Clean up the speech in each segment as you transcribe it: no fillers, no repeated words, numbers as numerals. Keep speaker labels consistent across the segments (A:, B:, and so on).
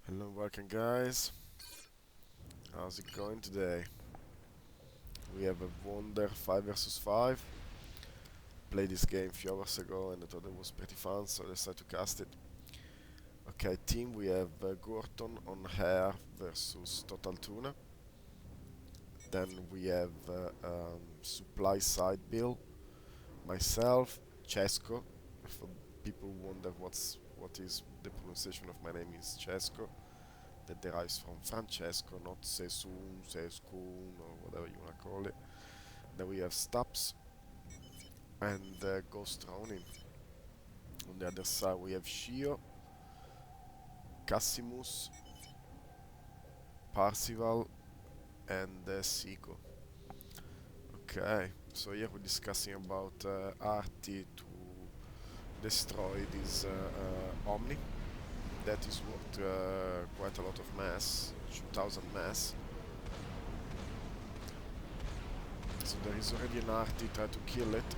A: Hello, welcome guys. How's it going today? We have a Wonder 5 versus 5. Played this game a few hours ago and I thought it was pretty fun, so I decided to cast it. Okay, team, we have Gorton on Hair versus Total Tuna. Then we have Supply Side Bill, myself, Cesco. For people who wonder what is the pronunciation of my name is Cesco. That derives from Francesco, not Sesun, Seskun, or whatever you wanna call it. Then we have Stubbs and Ghost Ronin. On the other side we have Shio, Cassimus, Parsival, and Siko. Okay, so here we're discussing about Arti to destroy this Omni. That is worth quite a lot of mass, 2000 mass. So there is already an Arti try to kill it.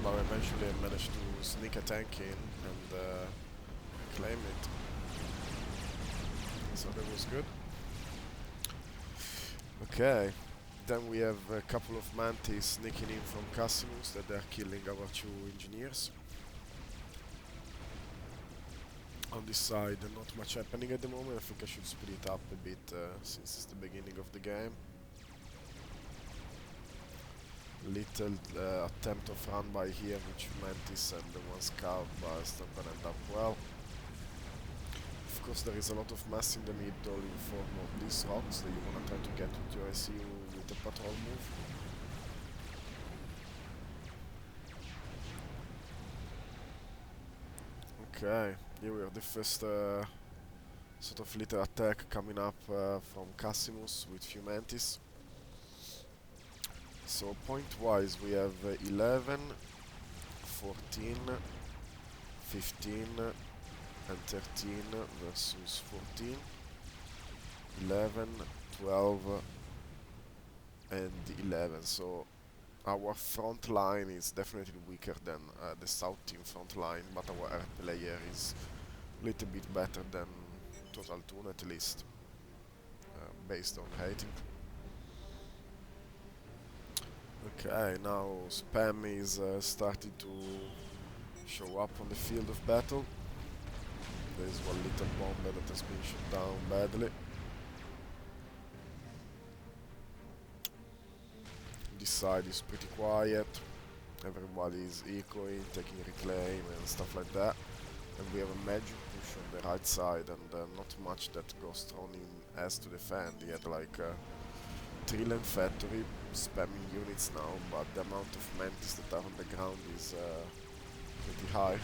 A: But eventually I managed to sneak a tank in and claim it. So that was good. Okay, then we have a couple of Mantis sneaking in from Cassimus that they're killing our two engineers. On this side, not much happening at the moment. I think I should speed it up a bit since it's the beginning of the game. Little attempt of run by here with Mantis and the one scout, but it's not gonna end up well. Of course there is a lot of mass in the middle in form of these rocks that you wanna try to get with your SU with the patrol move. Okay, here we have the first sort of little attack coming up from Cassimus with few Mantis. So point-wise we have 11, 14, 15 and 13 versus 14, 11, 12 and 11. So our front line is definitely weaker than the south team front line, but our air player is a little bit better than Total Tune at least, based on hating. Okay, now Spam is starting to show up on the field of battle. There is one little bomber that has been shot down badly. This side is pretty quiet. Everybody is ecoing, taking reclaim and stuff like that. And we have a magic push on the right side and not much that Ghost Ronin has to defend. He had like Trill and Factory spamming units now, but the amount of Mantis that are on the ground is pretty high.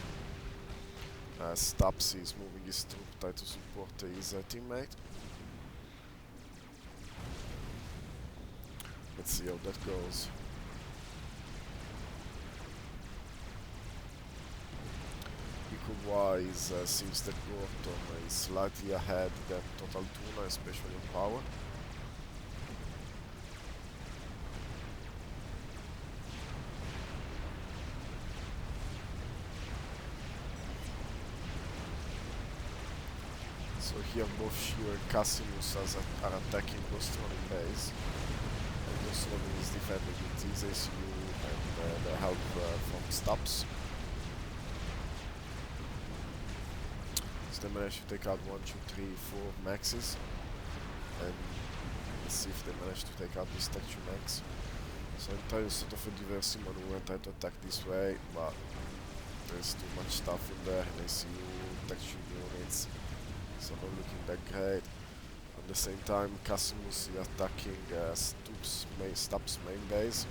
A: Stubbs is moving his troop, try to support his teammate. Let's see how that goes. Eco-wise, seems that Gorton is slightly ahead than Total Tuna, especially in power. So here both Shio and Cassimus are attacking Ghost Ronin base. And Ghost Ronin is defending with his SU and the help from Stubbs. So they managed to take out 1, 2, 3, 4 maxes. And let's see if they manage to take out this Tech 2 max. So I'm trying sort of a diversing maneuver, trying to attack this way, but there's too much stuff in there and SU, Tech 2 units. So not looking that great. At the same time, Cassimus is attacking Stubbs' main base.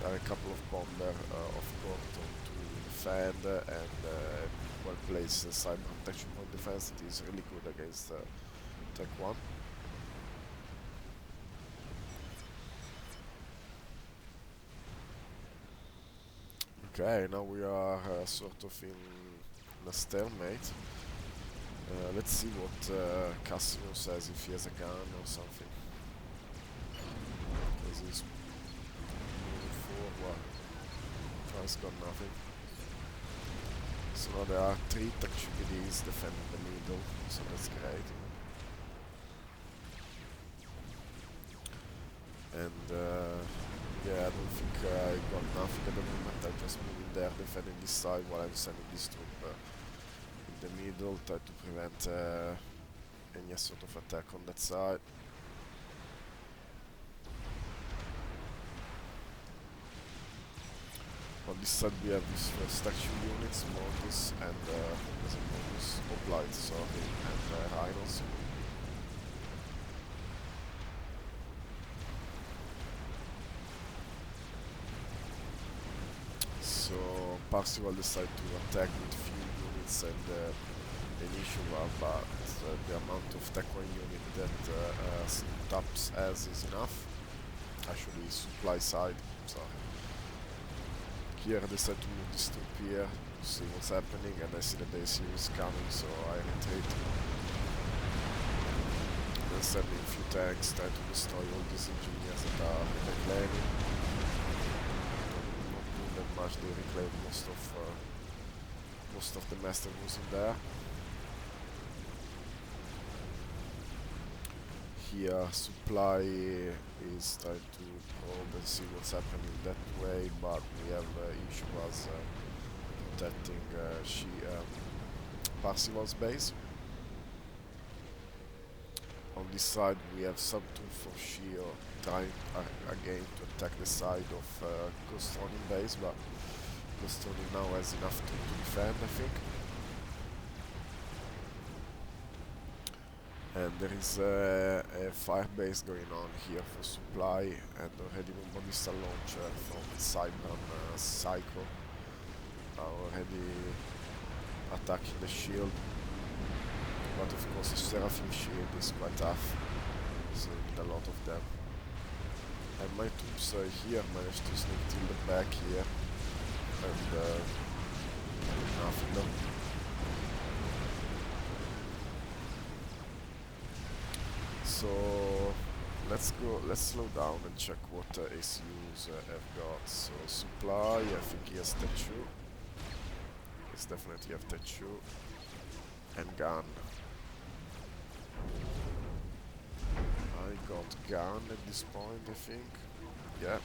A: There are a couple of bomber of Gorton to defend and well-placed cyber protection point defense that is really good against Tech 1. Okay, now we are sort of in a stalemate. Let's see what Cassio says, if he has a gun or something. Because he's moving forward. Oh, he's got nothing. So now there are 3 TechVDs defending the middle, so that's great. And yeah, I don't think I got nothing at the moment. I just move in there defending this side while I'm sending this troop in the middle, try to prevent any sort of attack on that side. On this side we have these first action units, mortars and hoplites, sorry, and rhinos. So Parsival decided to attack with few units and initial but the amount of Tech 1 unit that Taps has is enough. Actually supply side, sorry. Here I decided to move this troop here to see what's happening, and I see the base here is coming, so I retreat. Then sending a few tanks, try to destroy all these engineers that are reclaiming. Not doing that much, they reclaim most of the master who's in there. Here supply is trying to probe and see what's happening that way, but we have issue was protecting Parsival's base. On this side we have sub 2 for Shio trying again to attack the side of Ghost Running base, but Ghost Running now has enough to defend, I think. And there is a fire base going on here for supply, and already one ballista launcher from Cybran Psycho are already attacking the shield. But of course the Seraphim shield is quite tough, so you need a lot of them. And my troops here managed to sneak till the back here, and nothing done. So let's slow down and check what ACUs have got. So supply, I think he has Tech 2. Yes, definitely have Tech 2. And gun. I got gun at this point, I think. Yeah.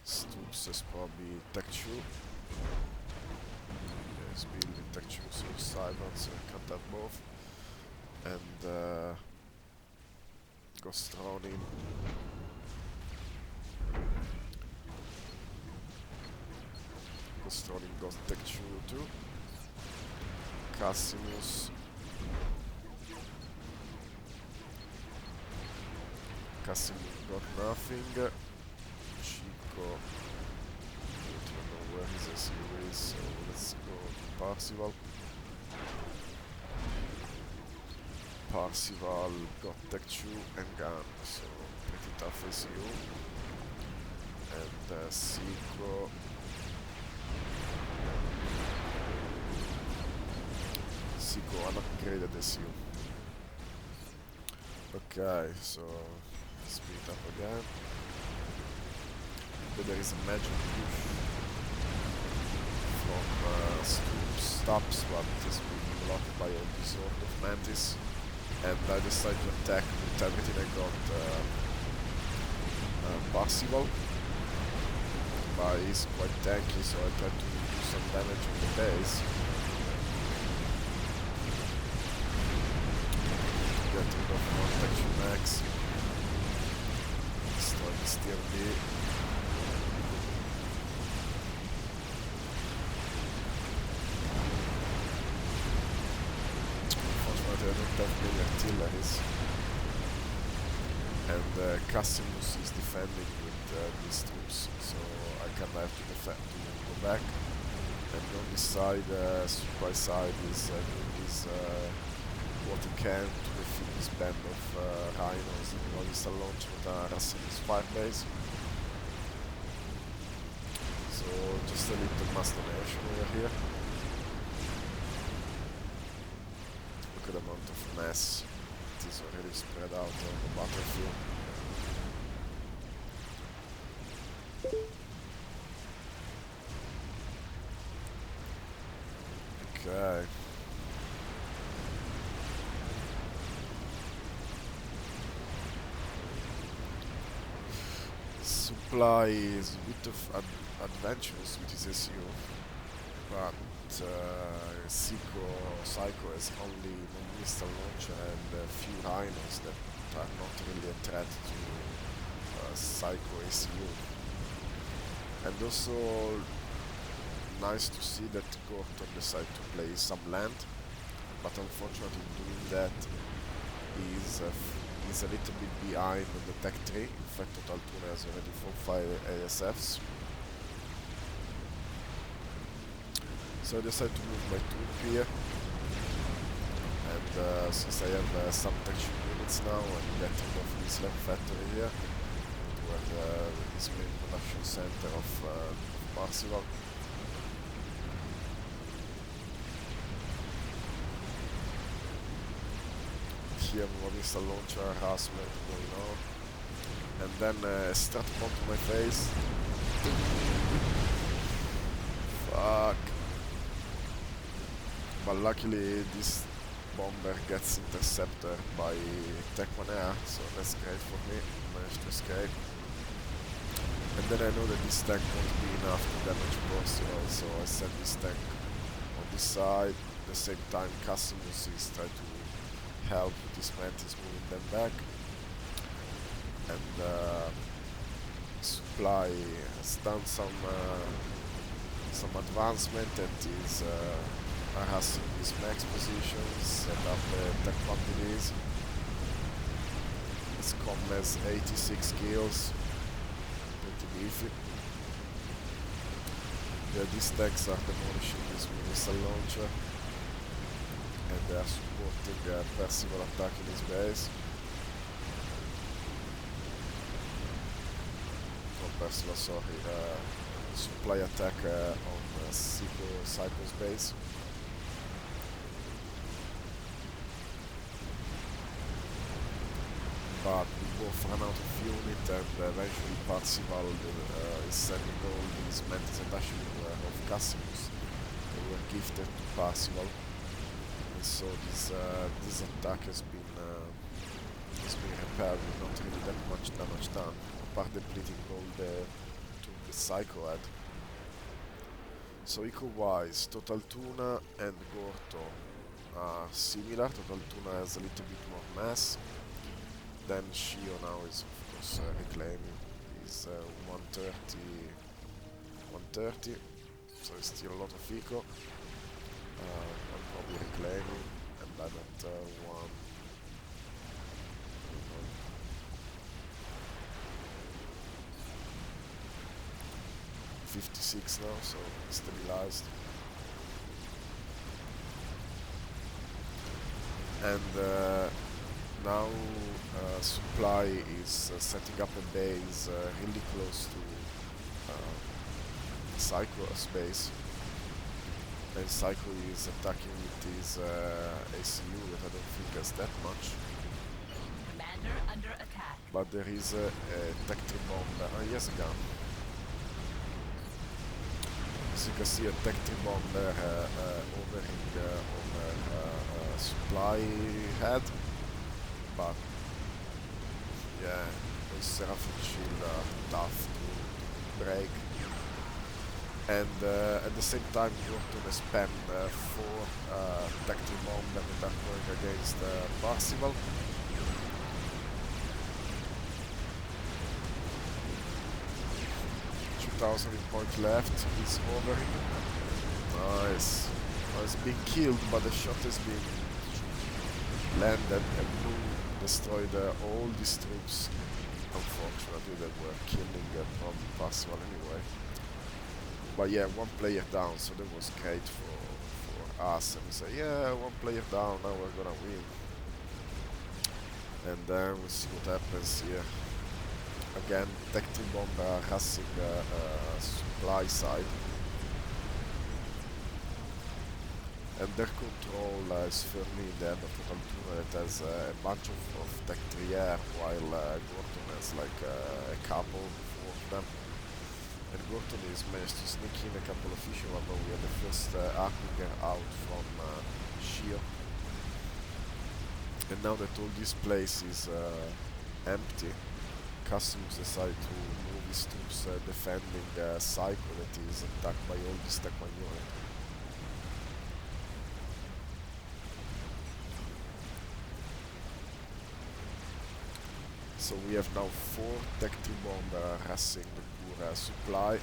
A: Stoops is probably Tech 2. He's building Tech 2, so Cyber, so I can't have both. And Ghost Ronin. Ghost Ronin got Tech 2 too. Cassimus. Cassimus got nothing. Chico. I don't know where his SU is, so let's go to Parsival. Parsival got Tech 2 and gun, so pretty tough SU. And Seiko. Seiko unupgraded SU. Okay, so speed up again. But there is a magic push from stops, but it is being blocked by all this sort of mantis. And I decided to attack with everything I got Parsival. But he's quite tanky, so I tried to do some damage on the base. Get rid of one Protection Max. Destroy the Steel B. Unfortunately I don't have many artilleries. And Cassimus is defending with these troops, so I kind of have to defend to go back. And on this side, supply side is doing his what he can to defeat this band of rhinos and ballista launch with harassing his fire base. So just a little mass donation over here. Look at the amount of mass that is already spread out on the battlefield. Okay. Supply is a bit of adventurous with his SU, but Psycho has only missile launcher and a few rhinos that are not really a threat to Psycho SU. And also nice to see that Gorton decided to play some land, but unfortunately doing that is a little bit behind on the tech tree. In fact, Total Tuna has already 4-5 ASFs. So I decided to move my troop here, and since I have some texture units now, I'm getting off this lab factory here, where is main production center of Parsival. Here one missile launcher harassment going on, and then a strat bomb to my face. Fuck. But luckily this bomber gets intercepted by Tech 1 Air, so that's great for me. Managed to escape. And then I know that this tank won't be enough to damage Parsival, so I send this tank on this side. At the same time Cassimus is trying to help with this mantis moving them back, and Supply has done some advancement and is harassing these max positions, set up tech quantities. His com has 86 kills, pretty beefy. Yeah, these tanks are demolishing this missile launcher, and they are supporting Percival attack in his base. Oh, Percival, sorry, Supply attack on Psycho's base. But we both run out of unit, and eventually Parsival is sending all these mantis and actually were of Cassimus. They were gifted to Parsival. So this attack has been repaired with not really that much damage done, apart depleting all the Psycho had. So eco-wise, Total Tuna and Gorto are similar. Total Tuna has a little bit more mass. Then Shio now is of course reclaiming. He's 130, so it's still a lot of eco. I'm probably reclaiming, and I'm at 56 now, so stabilized. And now Supply is setting up a base really close to Psycho's base. And Psycho is attacking with his ACU that I don't think has that much.
B: Commander under attack.
A: But there is a tech tree bomber. He has a gun. As you can see, a tech tree bomber hovering over Supply head. But yeah, those Seraphim shield are tough to break. And at the same time, Gorton has spammed 4 tech tree bombers that are going against Parsival. .000 left, he's hovering. Nice. He's been killed, but the shot has been landed and destroyed all these troops. Unfortunately, they were killing from Parsival anyway. But yeah, 1 player down, so that was great for us. And we say, yeah, 1 player down, now we're gonna win. And then we'll see what happens here. Again, tech tree bomber harassing Supply side. And their control is firmly in the hand of Total Tuna that has a bunch of tech tree air, while Gorton has like a couple of them. And Gorton is managed to sneak in a couple of fishermen, but we had the first Armiger out from Shio. And now that all this place is empty, Customs decide to move his troops defending Psycho that is attacked by all this Tech 1 unit. So we have now 4 Tech 2 bomber harassing the Kura supply.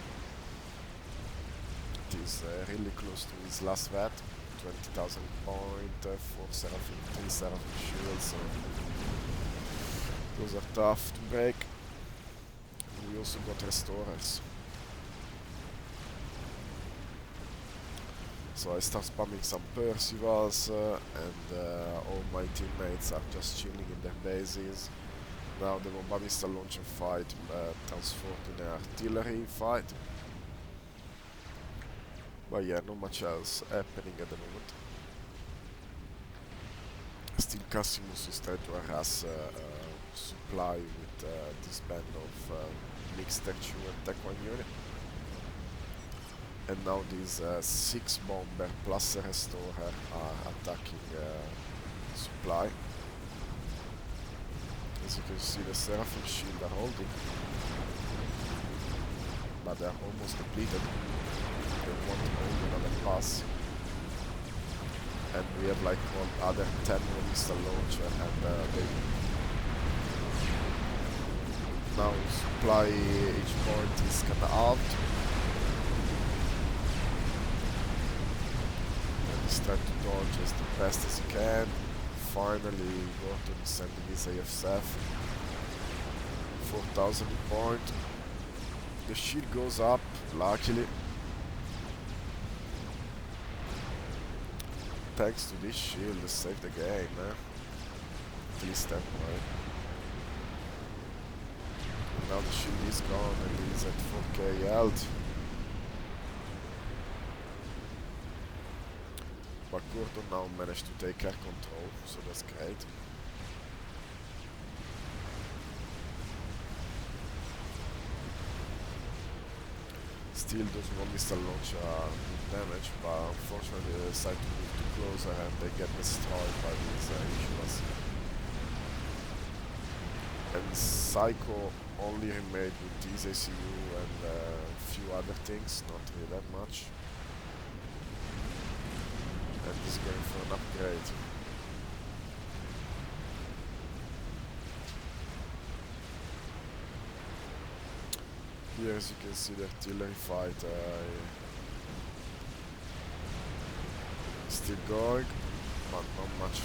A: It is really close to his last vat, 20,000 point, 4 Seraphim, 3 Seraphim shields, so those are tough to break. We also got restorers. So I start spamming some Percivals and all my teammates are just chilling in their bases. Now the Bombamista launcher fight transformed to an artillery fight. But yeah, not much else happening at the moment. Still Cassimus is trying to harass supply with this band of mixed Tech 2 and Tech 1 unit. And now these 6 bomber plus a restorer are attacking supply. As you can see, the Seraphim shield are holding, but they are almost depleted. They want to hold another pass. And we have like one other 10 missile launcher, and they now supply each point is kind of halved. And he's trying to dodge as the best as he can. Finally, Gorton is sending his AFSF. 4,000 point. The shield goes up, luckily. Thanks to this shield, they saved the game, at least temporarily. Now the shield is gone and he's at 4k health. But Gorton now managed to take air control, so that's great. Still, those one missile launcher are good damage, but unfortunately they decide to move too closer and they get destroyed by these issues. And Psycho only remained with these ACU and a few other things, not really that much. And is going for an upgrade. Here, as you can see, the artillery fight is still going, but not much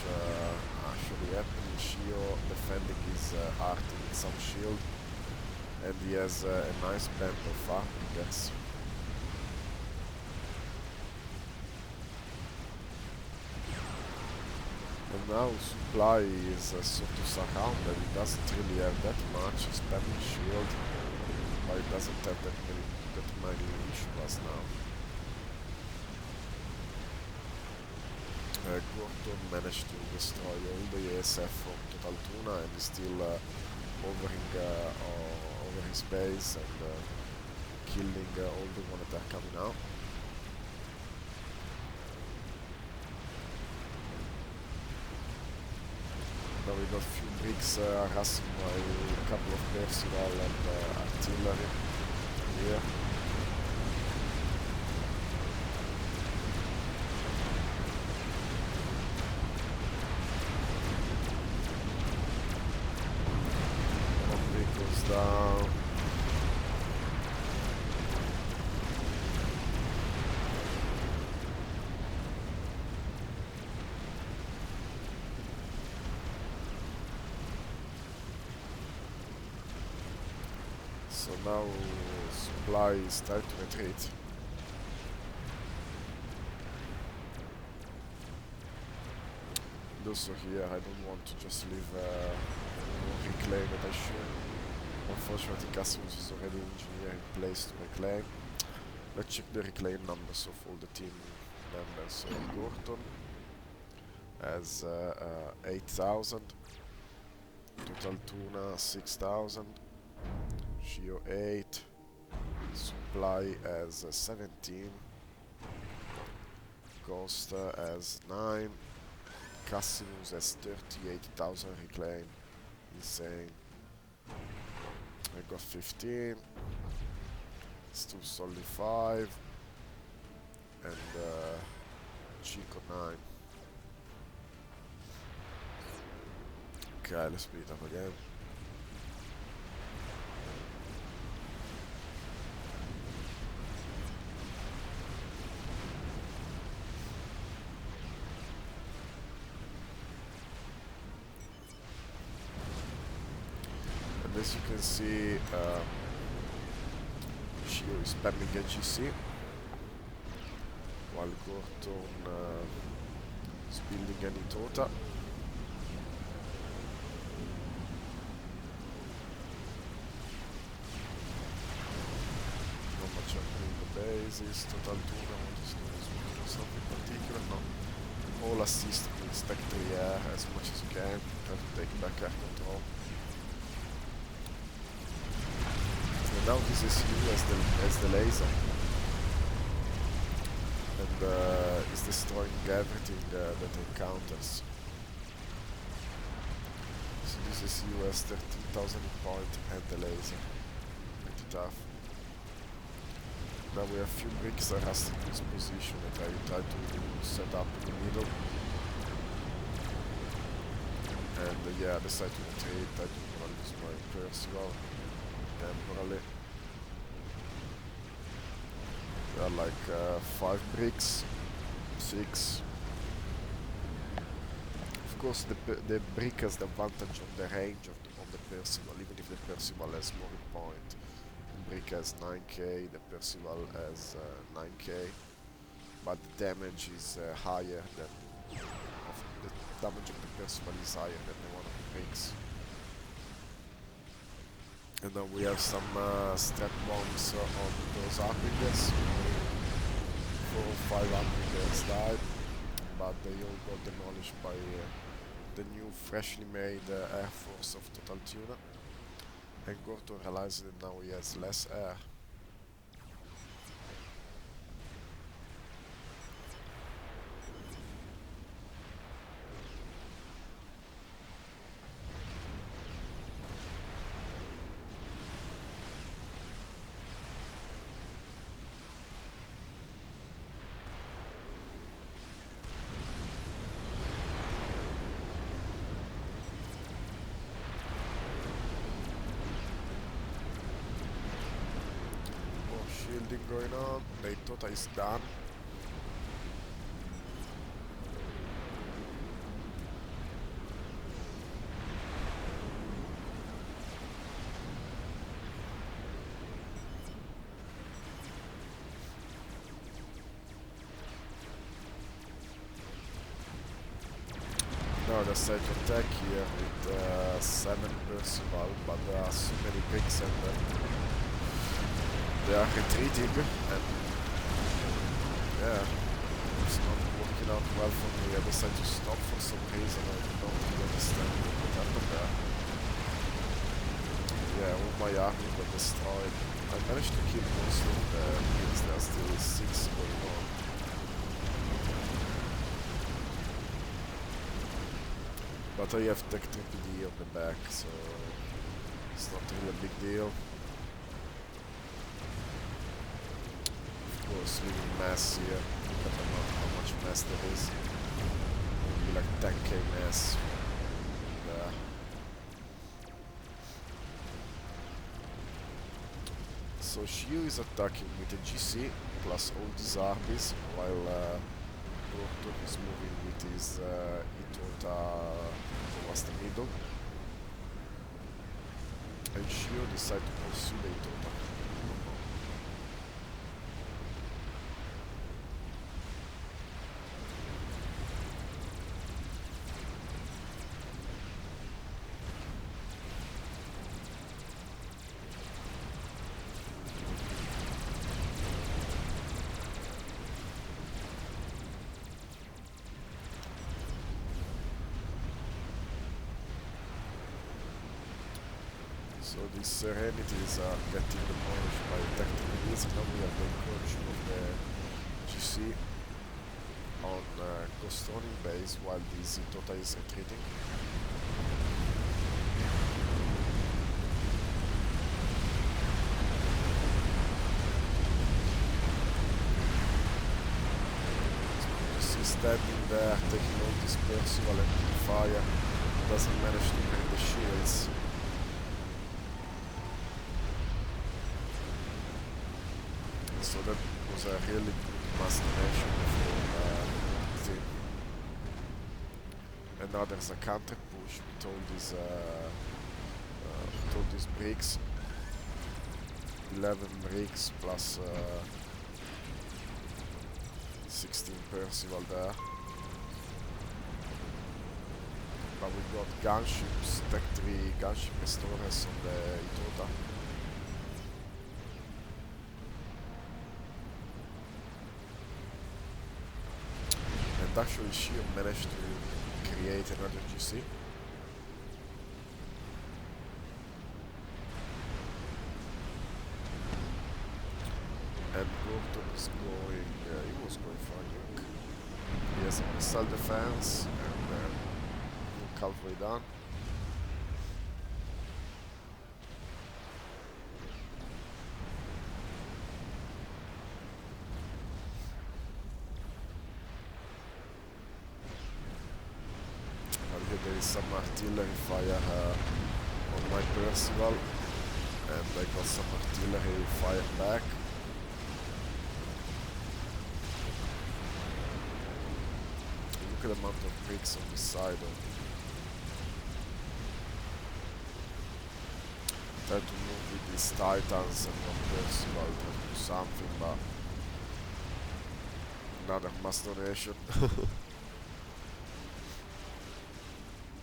A: actually happening. Shio defending his arty with some shield, and he has a nice band of armigers. And now supply is sort of surrounded. It doesn't really have that much spamming shield, but it doesn't have that many issues now. Gorton managed to destroy all the ASF from Total Tuna and is still hovering over his base and killing all the ones that are coming out. Now we got a few bricks harassing by a couple of Percival and artillery here. One brick goes down. So now supply is trying to retreat. And also here I don't want to just leave reclaim that I should. Unfortunately Cassimus is already engineer in place to reclaim. Let's check the reclaim numbers of all the team members. So Gorton has 8,000, Total Tuna 6,000, Shio 8, Supply as 17. Ghost as 9. Casinos as 38,000 reclaim. Insane. I got 15. Still solely 5. And Chico 9. Okay, let's speed up again. And as you can see, Shio is spamming a GC, while Gorton is building an Itota. Not much happening in the bases. Total tournament is doing something particular. No. All assist with stack 3 air as much as you can. Try to take back air control. And now this is you as the laser. And is destroying everything that encounters. So this is you as 13,000 point and the laser. Pretty tough. Now we have few bricks that has in this position that I try to set up in the middle. And yeah, I decide to trade, I do not use my Percival temporarily. There are like 5 bricks, 6. Of course the brick has the advantage on the range of the Percival, even if the Percival has more hit point. The brick has 9k, the Percival has 9k, but the damage is higher than the damage of the Percival is higher than the one of the bricks. And then we have some step bombs on those Harbingers. 4 or 5 Harbingers died, but they all got demolished by the new freshly made Air Force of Total Tuna. And Gorton realizes that now he has less air. Shielding going on, the Itota is done. Now I decide to attack here with 7 Percival, but there are so many bricks and they are retreating, and yeah, it's not working out well for me. I decided to stop for some reason. I don't really understand what happened there. Yeah, all my army got destroyed. I managed to kill most of the bricks. There are still 6 going on. But I have Tech 3PD on the back, so it's not really a big deal. Of course, leaving mass here, look at how much mass there is. Maybe like 10k mass there. So Shio is attacking with a GC plus all these armies, while Gorton is moving with his Itota towards the middle. And Shio decides to pursue the Itota. So these serenities are getting demolished by tactical needs. Now we have the incursion of the GC on Ghost Running base while the Zitota is retreating. He's standing there taking all this Percival and the fire, doesn't manage to bring the shields. So that was a really good masturbation for the team. And now there's a counter push with all these bricks. 11 bricks plus 16 Percival there. But we got gunships, Tech 3 gunship restorers on the Itota. And actually Shio managed to create another GC. And Gorton is going, he was going for a nuke. He has a missile defense and nuke halfway down. And here there is some artillery fire on my Percival, and I got some artillery fire back. Look at the amount of bricks on this side. Try to move with these titans and not Percival to do something, but another mass donation.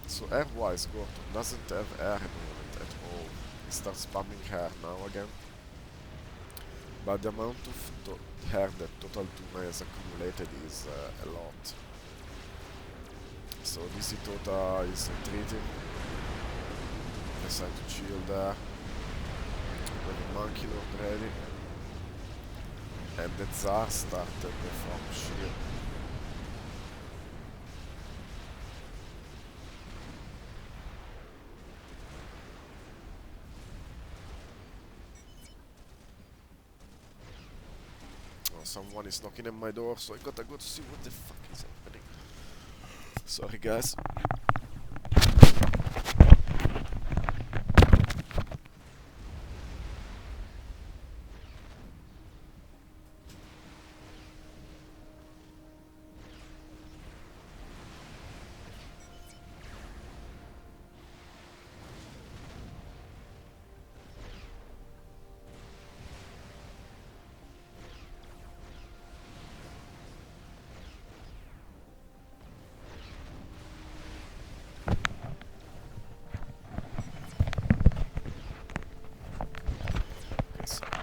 A: So air-wise, Gorton doesn't have air at the moment at all. He starts spamming hair now again. But the amount of hair that Total Tuna has accumulated is a lot. So this Itota is retreating. Decide to chill there. With the monkey lord ready. And the Tsar started from shield. Oh, someone is knocking at my door, so I gotta go to see what the fuck is happening. Sorry guys.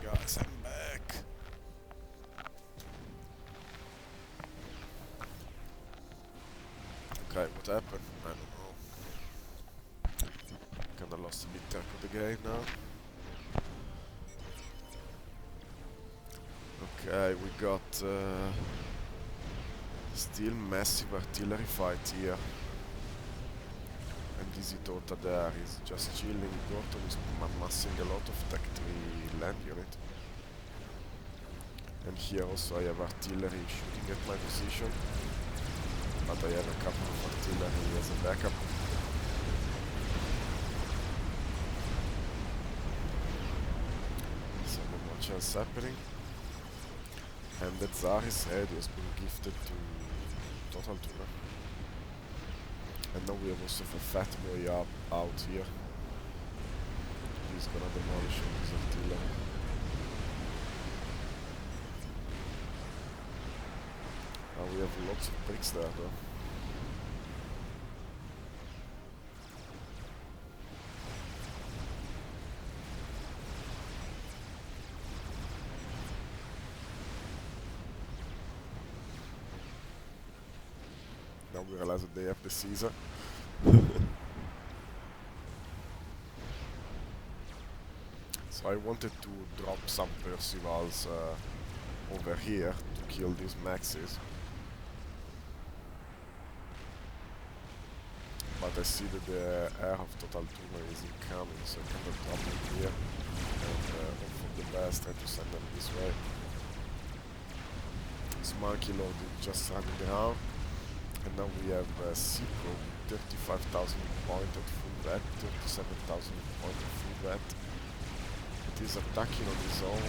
A: Guys, I'm back. Okay, what happened? I don't know. Kinda lost a bit track of the game now. Okay, we got still massive artillery fight here. And this Itota there is just chilling. Gorton is amassing a lot of Tech 3 land unit. And here also I have artillery shooting at my position. But I have a couple of artillery as a backup. So not much else happening. And the Tsar is ready, has been gifted to Total Tuna. And now we have also a fat boy out here. He's gonna demolish all his artillery. We have lots of bricks there though. Now we realize that they have the Caesar. I wanted to drop some Percivals over here to kill these maxes. But I see that the air of Total Tuna is incoming, so I cannot drop them here. And hope for the best, try to send them this way. Monkey Lord is just running around. And now we have Seco, 35,000 point at full vet, 37,000 point at full vet. It is attacking on his own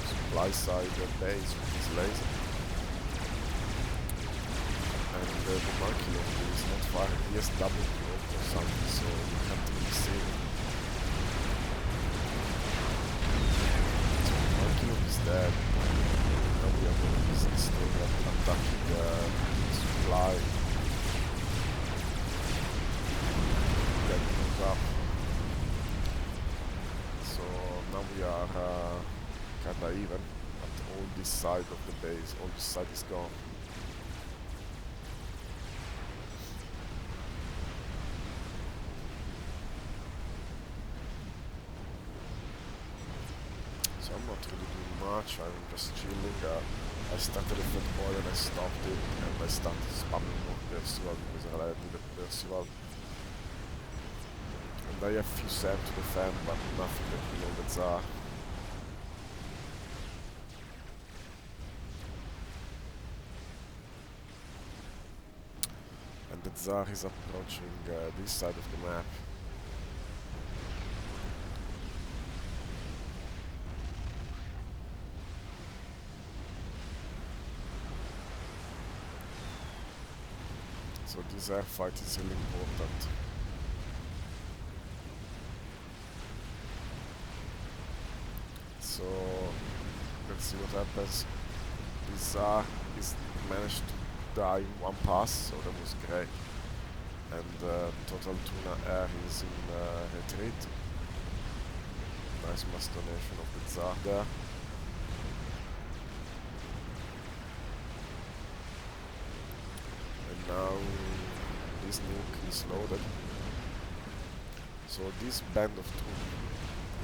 A: supply side base with his laser. And the Monkey Lord is not far, he has double cloak or something, so you can't really see him. So the Monkey Lord is dead. Now we have a business attacking the supply. That moves up. So now we are kinda even, but all this side of the base, all this side is gone. So I'm not really doing much, I'm just chilling. I started a football and I stopped it, and I started spamming more Percival because I needed Percival. And I have few sand to defend, but nothing that will hold the Tsar. And the Tsar is approaching this side of the map. So this air fight is really important. So let's see what happens. This is managed to die in one pass, so that was great. And Total Tuna Air is in retreat. Nice mass donation of the Tsar there. And now this nuke is loaded. So this band of two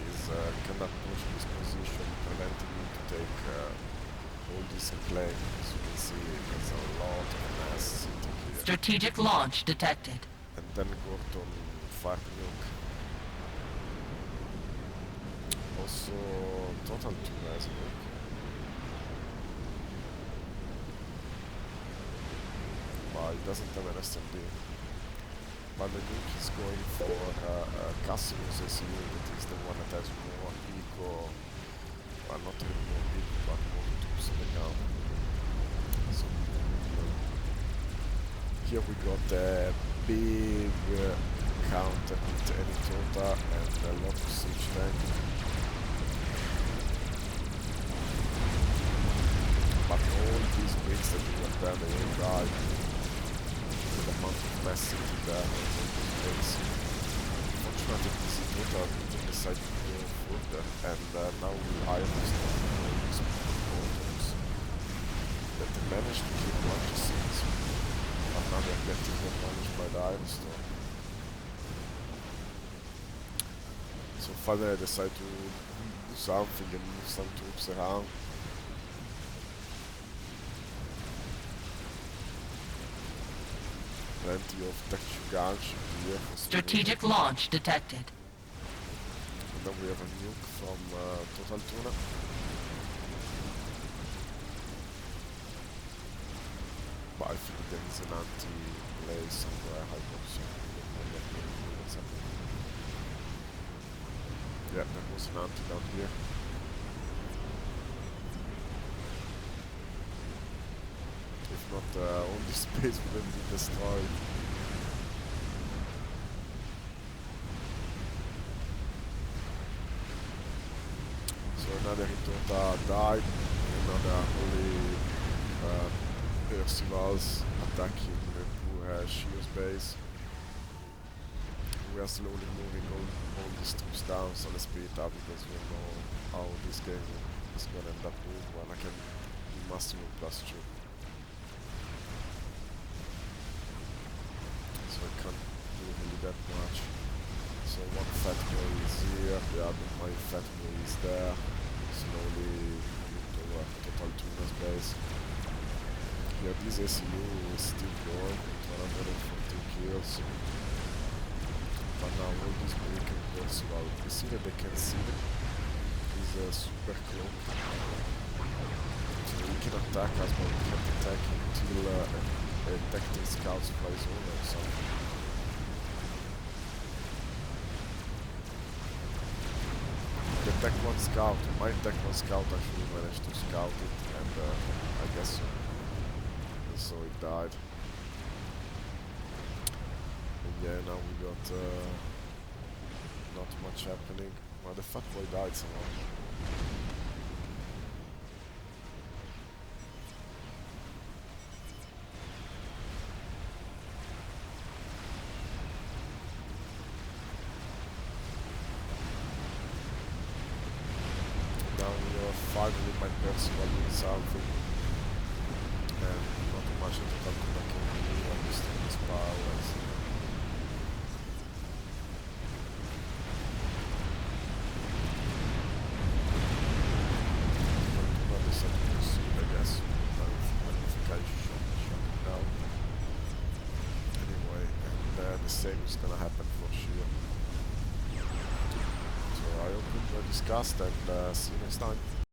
A: is cannot push this position, preventing me to take all this in play. As you can see, there's a lot of mass sitting here.
B: Strategic launch detected.
A: And then Gorton fired nuke. Also, Total Tuna has a nuke. But it doesn't have an SMD. But the nuke is going for Cassius as unit, is the one that has more eco, well not really more eco, but more troops on the ground. So here we got a big counter with any Tota and a lot of siege tank. But all these bricks that we went there, they all died. The amount of mass sitting there on this base. Unfortunately, this is not didn't decide to go further, and now we iron these portals that they managed to keep one of seeds, but now they're getting demolished by the Iron Storm. So finally I decided to do something and move some troops around. Plenty of texture guns here.
B: Strategic launch detected.
A: And then we have a nuke from Total Tuna. But I think there is an anti-play somewhere. I don't see what's happening. Yeah, there was an anti down here. If not, all this space will be destroyed. So another Hitota died, another holy Percivals attacking the poor Shio's base. We are slowly moving all these troops down, so let's speed it up because we know how this game is gonna end up doing when I can do maximum +2. So I can't do really that much. So one fat boy is here, the other my fat there, slowly moving toward total tuner's base. Here this ACU is still going with 114 kills. But now all these American Percival, you see that they can see them. He's super clone. So he can attack us, but we can't attack him until detecting scouts fly zone or something. Detect one scout. My tech one scout actually managed to scout it, and I guess so it died. And yeah, now we got not much happening. Well, the fat boy died somehow. Now we are fighting with my Percival doing something. And not much of the Kalkuna can do, I'm just in his powers. Kalkuna decided to proceed, I guess. I don't think I shot it down. Anyway, and the same is gonna happen for sure. So I hope you enjoyed this cast, and see you next time.